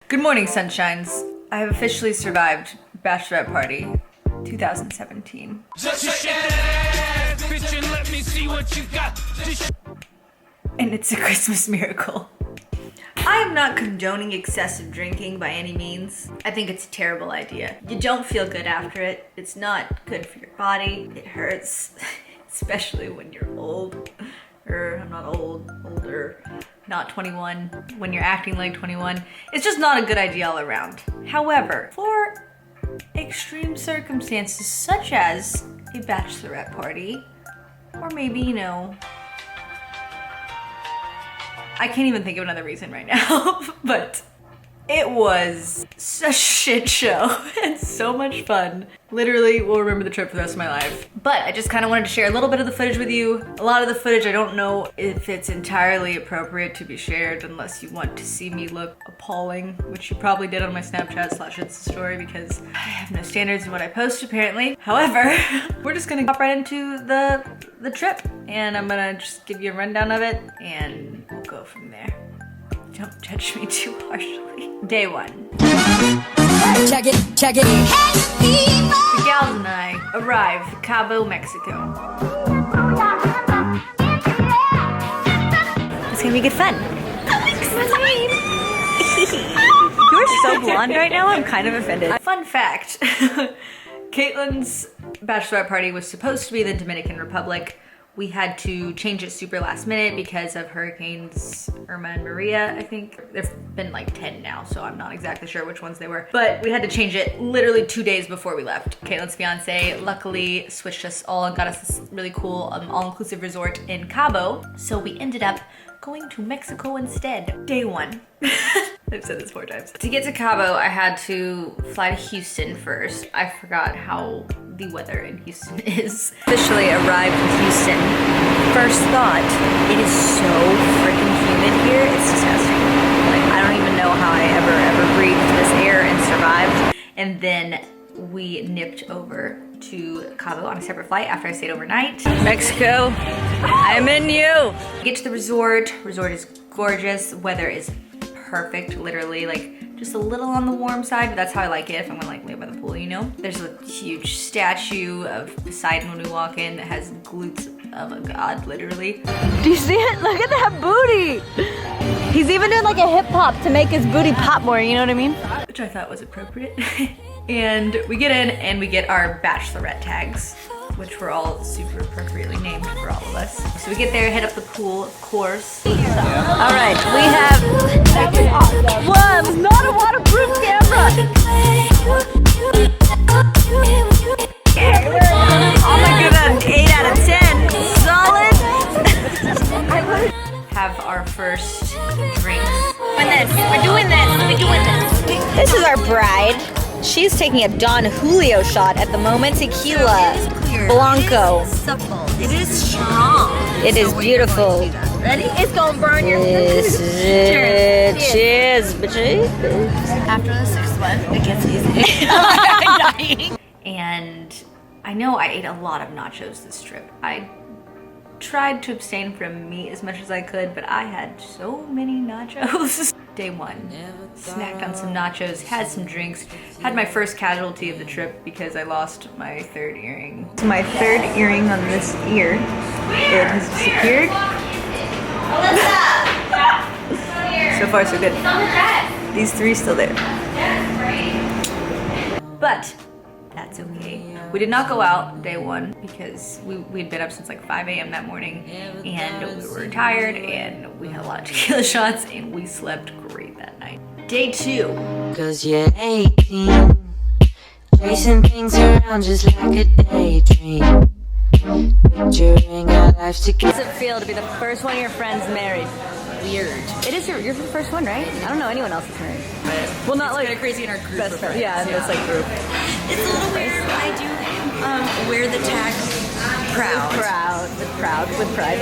Good morning, sunshines. I have officially survived Bachelorette Party 2017. And it's a Christmas miracle. I am not condoning excessive drinking by any means. I think it's a terrible idea. You don't feel good after it. It's not good for your body. It hurts, especially when you're old. Or I'm not old, older, not 21, when you're acting like 21. It's just not a good idea all around. However, for extreme circumstances such as a bachelorette party, or maybe, you know, I can't even think of another reason right now, but it was such a shit show and so much fun. Literally will remember the trip for the rest of my life. But I just kind of wanted to share a little bit of the footage with you. A lot of the footage, I don't know if it's entirely appropriate to be shared unless you want to see me look appalling, which you probably did on my Snapchat/Insta story because I have no standards in what I post apparently. However, we're just gonna hop right into the trip and I'm gonna just give you a rundown of it and we'll go from there. Don't judge me too harshly. Day one. Check it. The gals and I arrived at Cabo, Mexico. It's gonna be good fun. You're so blonde right now, I'm kind of offended. Fun fact, Caitlin's bachelorette party was supposed to be in the Dominican Republic. We had to change it super last minute because of hurricanes Irma and Maria, I think. There've been like 10 now, so I'm not exactly sure which ones they were. But we had to change it literally 2 days before we left. Caitlin's fiance luckily switched us all and got us this really cool all-inclusive resort in Cabo. So we ended up going to Mexico instead. Day one. I've said this 4 times. To get to Cabo, I had to fly to Houston first. I forgot how the weather in Houston is. Officially arrived in Houston. First thought, it is so freaking humid here. It's disgusting. Like, I don't even know how I ever breathed this air and survived. And then we nipped over to Cabo on a separate flight after I stayed overnight. Mexico, I'm in you. Get to the resort. Resort is gorgeous. Weather is perfect, literally, like just a little on the warm side, but that's how I like it if I'm gonna like lay by the pool, you know? There's a huge statue of Poseidon when we walk in that has glutes of a god, literally. Do you see it? Look at that booty! He's even doing like a hip hop to make his booty pop more, you know what I mean? Which I thought was appropriate. And we get in and we get our bachelorette tags, which were all super appropriately named for all of us. So we get there, hit up the pool, of course. All right, we have, whoa, it's not a waterproof camera. Oh my god, 8 out of 10, solid. Have our first drinks. We're doing this. This is our bride. She's taking a Don Julio shot at the moment. Tequila Blanco. Supple. It is strong. It is beautiful. Ready? It's gonna burn your Cheers, bitches. After the 6th one, it gets easy. And I know I ate a lot of nachos this trip. I tried to abstain from meat as much as I could, but I had so many nachos. Day one, snacked on some nachos, had some drinks, had my first casualty of the trip because I lost my 3rd earring. So my 3rd earring on this ear, it has disappeared. So far so good. These 3 still there. But that's okay. We did not go out day one because we'd been up since like 5 a.m. that morning and we were tired and we had a lot of tequila shots and we slept great that night. Day 2. Cause you're 18, chasing things around just like a daydream. Picturing our life together. How does it feel to be the first one of your friends married? Weird. It is you're the first one, right? I don't know anyone else is married. Well, not like crazy in our group Best of friend. friends. Yeah, in this like group. It's a little weird. I do wear the tag proud. With pride.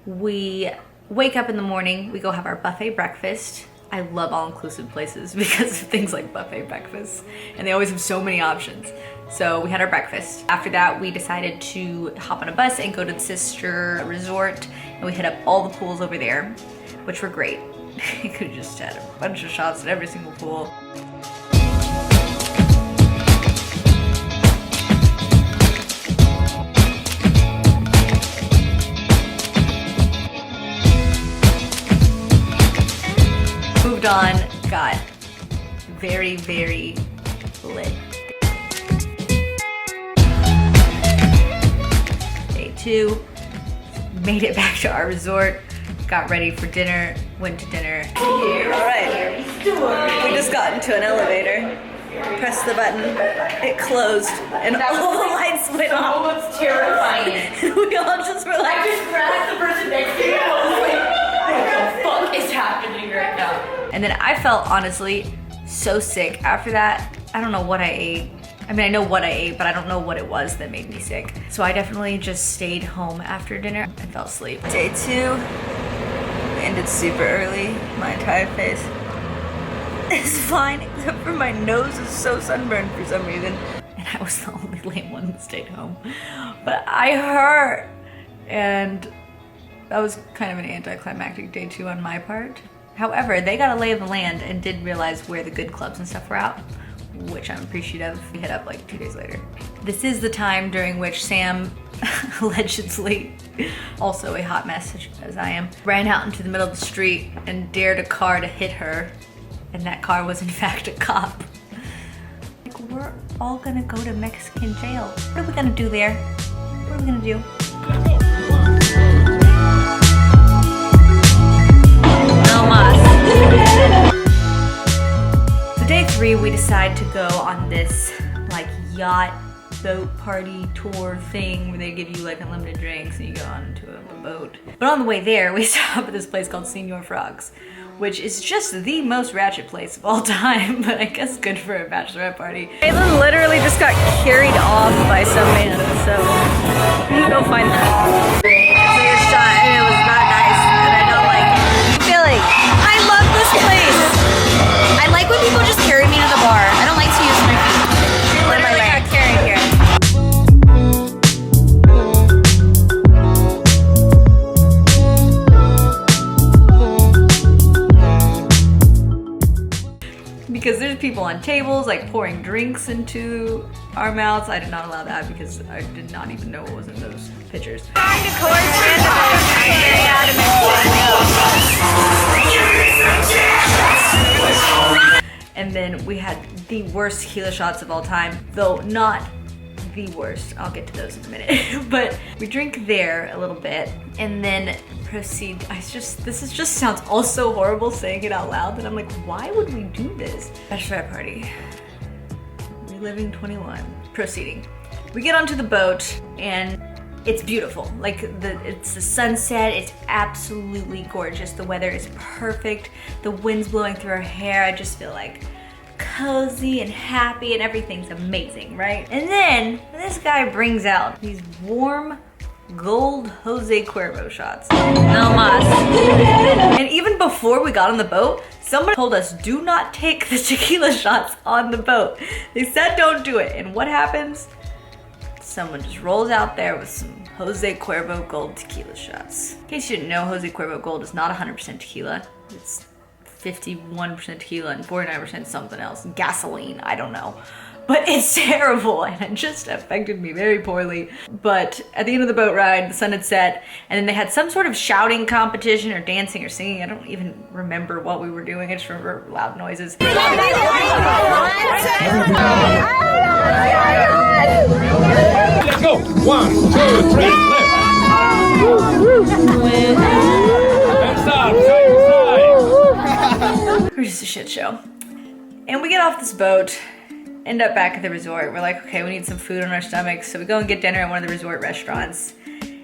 We wake up in the morning, we go have our buffet breakfast. I love all-inclusive places because of things like buffet breakfast, and they always have so many options. So we had our breakfast. After that, we decided to hop on a bus and go to the sister resort, and we hit up all the pools over there, which were great. He could have just had a bunch of shots at every single pool. Moved on, got very, very lit. Day 2, made it back to our resort, got ready for dinner, went to dinner. Alright, we just got into an elevator, pressed the button, it closed, and all the lights went off. That was terrifying. And we all just were like, I just grabbed the person next to me and I was like, what the fuck is happening right now? and then I felt honestly so sick after that. I don't know what I ate. I mean, I know what I ate, but I don't know what it was that made me sick. So I definitely just stayed home after dinner and fell asleep. Day 2, we ended super early. My entire face is fine, except for my nose is so sunburned for some reason. And I was the only lame one that stayed home. But I hurt, and that was kind of an anticlimactic day 2 on my part. However, they got a lay of the land and did realize where the good clubs and stuff were out, which I'm appreciative. We hit up like 2 days later. This is the time during which Sam, allegedly, also a hot mess as I am, ran out into the middle of the street and dared a car to hit her. And that car was in fact a cop. Like, we're all gonna go to Mexican jail. What are we gonna do there? What are we gonna do? No mas. So day 3, we decide to go on this like yacht boat party tour thing where they give you like unlimited drinks and you go onto a boat. But on the way there, we stop at this place called Señor Frogs, which is just the most ratchet place of all time, but I guess good for a bachelorette party. Caitlin literally just got carried off by some man, so we can go find that. Took a shot and it was not nice, and I don't like it. Feeling. I love this place. I like when people just carry me to the bar. I don't like to use my feet. She literally got carried here. Because there's people on tables like pouring drinks into our mouths. I did not allow that because I did not even know what was in those pitchers. And then we had the worst tequila shots of all time, though not the worst. I'll get to those in a minute. But we drink there a little bit and then proceed. This just sounds all so horrible saying it out loud that I'm like, why would we do this? Bachelorette party. Reliving 21. Proceeding. We get onto the boat and it's beautiful. Like it's the sunset, it's absolutely gorgeous. The weather is perfect. The wind's blowing through our hair. I just feel like cozy and happy and everything's amazing, right? And then this guy brings out these warm gold Jose Cuervo shots. No mas. And even before we got on the boat, someone told us do not take the tequila shots on the boat. They said don't do it. And what happens? Someone just rolls out there with some Jose Cuervo Gold tequila shots. In case you didn't know, Jose Cuervo Gold is not 100% tequila. It's 51% tequila and 49% something else. Gasoline, I don't know. But it's terrible and it just affected me very poorly. But at the end of the boat ride, the sun had set and then they had some sort of shouting competition or dancing or singing. I don't even remember what we were doing. I just remember loud noises. Let's go. 1, 2, 3, lift. And stop, side to side. We're just a shit show. And we get off this boat, end up back at the resort. We're like, okay, we need some food on our stomachs. So we go and get dinner at one of the resort restaurants.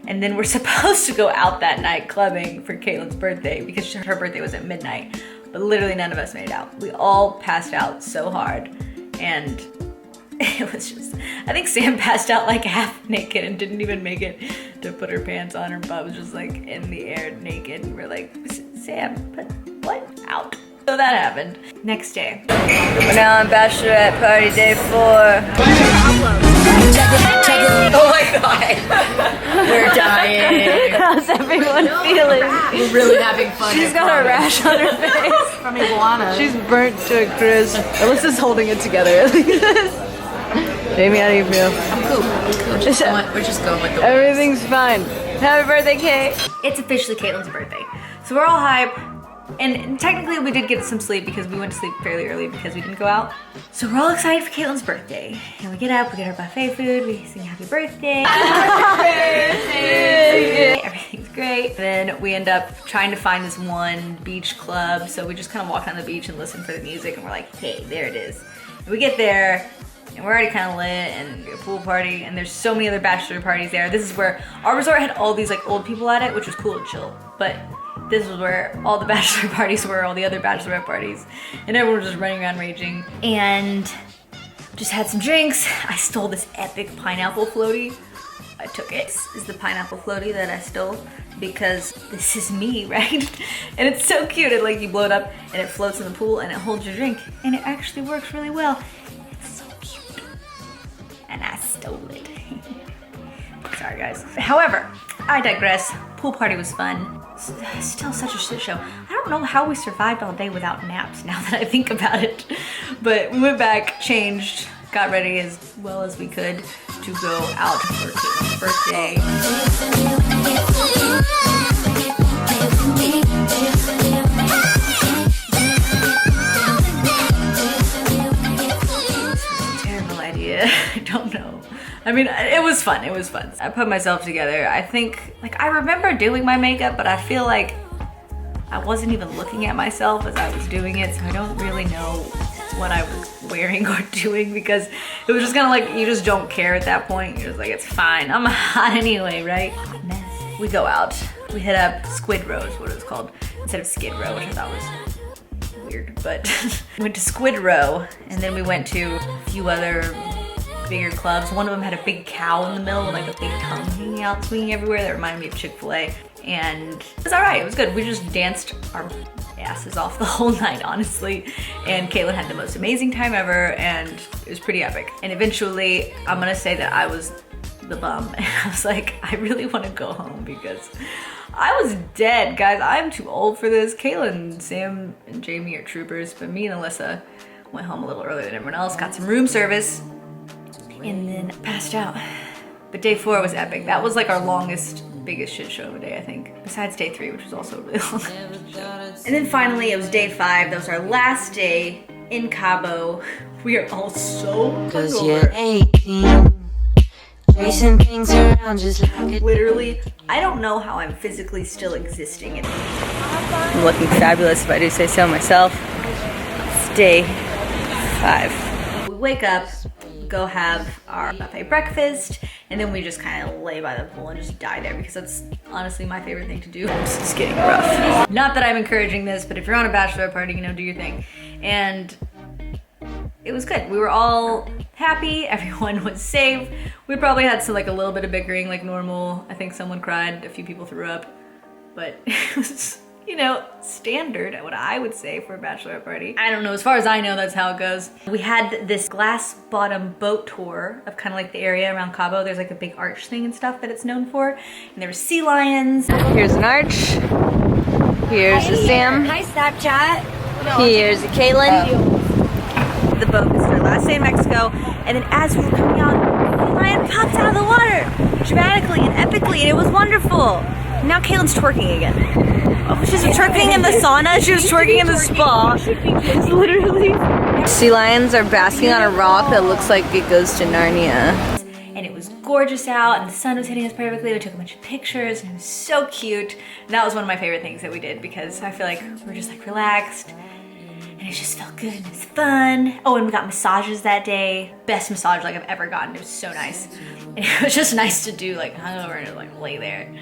And then we're supposed to go out that night clubbing for Caitlin's birthday because her birthday was at midnight. But literally none of us made it out. We all passed out so hard. And it was just, I think Sam passed out like half naked and didn't even make it to put her pants on. Her butt was just like in the air naked. And we're like, Sam, put what? Out. So that happened. Next day. We're now on Bachelorette party day 4. Oh my god. We're dying. How's everyone feeling? We're really having fun. She's got a rash on her face. From iguana. She's burnt to a crisp. Alyssa's holding it together like this. Jamie, how do you feel? I'm cool. We're just going with the Everything's fine. Happy birthday, Kate. It's officially Caitlin's birthday. So we're all hype. And technically we did get some sleep because we went to sleep fairly early because we didn't go out. So we're all excited for Caitlin's birthday. And we get up, we get our buffet food, we sing happy birthday. Everything's great. Then we end up trying to find this one beach club. So we just kind of walk on the beach and listen for the music and we're like, hey, there it is. And we get there and we're already kind of lit and a pool party and there's so many other bachelor parties there. This is where our resort had all these like old people at it, which was cool and chill. But this was where all the bachelor parties were, all the other bachelorette parties. And everyone was just running around raging. And just had some drinks. I stole this epic pineapple floaty. I took it. This is the pineapple floaty that I stole because this is me, right? And it's so cute. It like you blow it up and it floats in the pool and it holds your drink. And it actually works really well. It's so cute. And I stole it. Sorry guys. However, I digress. Pool party was fun. Still such a shit show. I don't know how we survived all day without naps now that I think about it. But we went back, changed, got ready as well as we could to go out for Caitlin's birthday. Terrible idea. I don't know. I mean, it was fun. It was fun. I put myself together. I think, like, I remember doing my makeup, but I feel like I wasn't even looking at myself as I was doing it, so I don't really know what I was wearing or doing because it was just kind of like, you just don't care at that point. You're just like, it's fine. I'm hot anyway, right? Mess. We go out. We hit up Squid Row is what it was called, instead of Skid Row, which I thought was weird, but went to Squid Row, and then we went to a few other bigger clubs. One of them had a big cow in the middle with like a big tongue hanging out, swinging everywhere. That reminded me of Chick-fil-A. And it was all right, it was good. We just danced our asses off the whole night, honestly. And Caitlin had the most amazing time ever and it was pretty epic. And eventually, I'm gonna say that I was the bum. And I was like, I really wanna go home because I was dead, guys. I'm too old for this. Caitlin, Sam, and Jamie are troopers, but me and Alyssa went home a little earlier than everyone else, got some room service, and then passed out. But day 4 was epic. That was like our longest, biggest shit show of a day, I think. Besides day 3, which was also really long. And then finally, it was day 5. That was our last day in Cabo. We are all so Cause hungover. you're 18, chasing things around just like a Literally, I don't know how I'm physically still existing. I'm looking fabulous if I do say so myself. It's day 5. We wake up, go have our buffet breakfast, and then we just kind of lay by the pool and just die there because that's honestly my favorite thing to do. It's getting rough. Not that I'm encouraging this, but if you're on a bachelorette party, you know, do your thing. And it was good. We were all happy. Everyone was safe. We probably had some like a little bit of bickering like normal. I think someone cried. A few people threw up. But it was, you know, standard, what I would say for a bachelorette party. I don't know, as far as I know, that's how it goes. We had this glass bottom boat tour of kind of like the area around Cabo. There's like a big arch thing and stuff that it's known for. And there were sea lions. Here's an arch. Here's a Sam. Hi, Snapchat. Here's a Caitlin. The boat is their last day in Mexico. And then as we were coming out, the lion popped out of the water dramatically and epically, and it was wonderful. Now Caitlin's twerking again. Oh, she's twerking in the sauna. She was twerking in the spa. Literally. Sea lions are basking on a rock that looks like it goes to Narnia. And it was gorgeous out, and the sun was hitting us perfectly. We took a bunch of pictures, and it was so cute. And that was one of my favorite things that we did because I feel like we were just like relaxed, and it just felt good and it was fun. Oh, and we got massages that day. Best massage like I've ever gotten. It was so nice, and it was just nice to do like hungover and like lay there.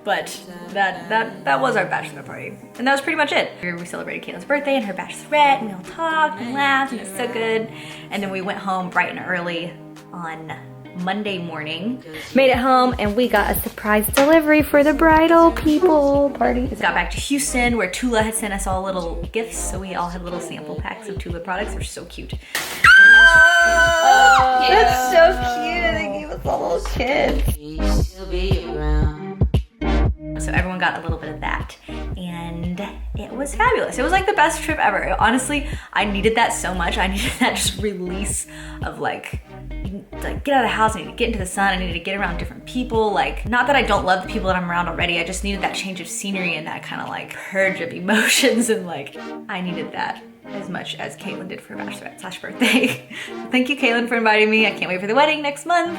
But that was our bachelorette party. And that was pretty much it. We celebrated Caitlin's birthday and her bachelorette, and we all talked and laughed, and it was so good. And then we went home bright and early on Monday morning. Made it home and we got a surprise delivery for the bridal people party. Got back to Houston where Tula had sent us all little gifts. So we all had little sample packs of Tula products. They're so cute. Oh, that's so cute. They gave us all little kids. She'll be around. So everyone got a little bit of that and it was fabulous. It was like the best trip ever. Honestly, I needed that so much. I needed that just release of like get out of the house, I need to get into the sun, I needed to get around different people. Like, not that I don't love the people that I'm around already, I just needed that change of scenery and that kind of like purge of emotions, and like, I needed that as much as Caitlin did for Bachelorette/birthday. Thank you, Caitlin, for inviting me. I can't wait for the wedding next month,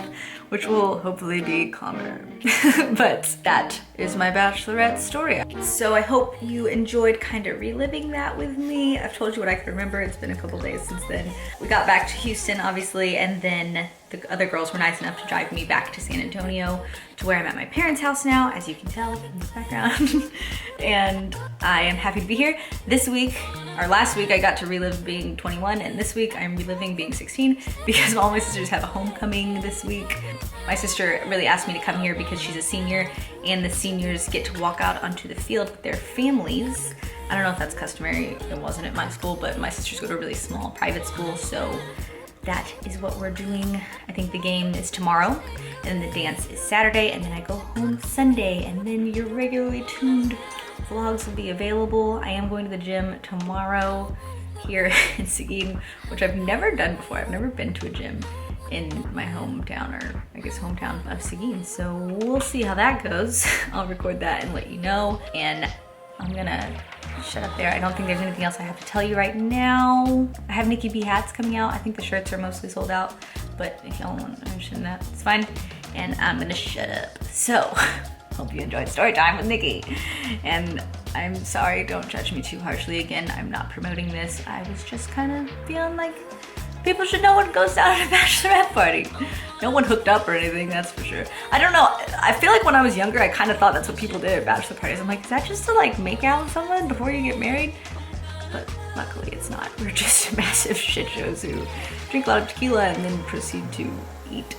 which will hopefully be calmer. But that is my Bachelorette story. So I hope you enjoyed kind of reliving that with me. I've told you what I can remember. It's been a couple days since then. We got back to Houston, obviously, and then the other girls were nice enough to drive me back to San Antonio, to where I'm at my parents' house now, as you can tell in the background. And I am happy to be here. This week, or last week, I got to relive being 21, and this week I'm reliving being 16 because all my sisters have a homecoming this week. My sister really asked me to come here because she's a senior, and the seniors get to walk out onto the field with their families. I don't know if that's customary. It wasn't at my school, but my sisters go to a really small private school, so that is what we're doing. I think the game is tomorrow, and the dance is Saturday, and then I go home Sunday, and then your regularly tuned vlogs will be available. I am going to the gym tomorrow here in Seguin, which I've never done before. I've never been to a gym in my hometown, or I guess hometown of Seguin, so we'll see how that goes. I'll record that and let you know, and I'm gonna shut up there. I don't think there's anything else I have to tell you right now. I have Nikki B hats coming out. I think the shirts are mostly sold out, but if y'all want to mention that, it's fine. And I'm gonna shut up. So, hope you enjoyed story time with Nikki. And I'm sorry, don't judge me too harshly. Again, I'm not promoting this. I was just kind of feeling like people should know what goes down at a Bachelorette party. No one hooked up or anything, that's for sure. I don't know, I feel like when I was younger, I kind of thought that's what people did at bachelor parties. I'm like, is that just to like make out with someone before you get married? But luckily it's not. We're just massive shit shows who drink a lot of tequila and then proceed to eat.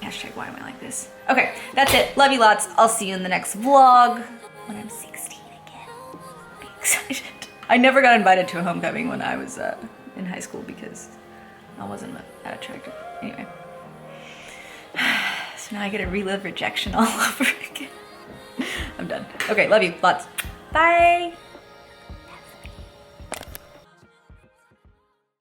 Hashtag why am I like this? Okay, that's it. Love you lots. I'll see you in the next vlog when I'm 16 again. Be excited. I never got invited to a homecoming when I was in high school because I wasn't that attractive. Anyway. So now I get to relive rejection all over again. I'm done. Okay, love you. Lots. Bye.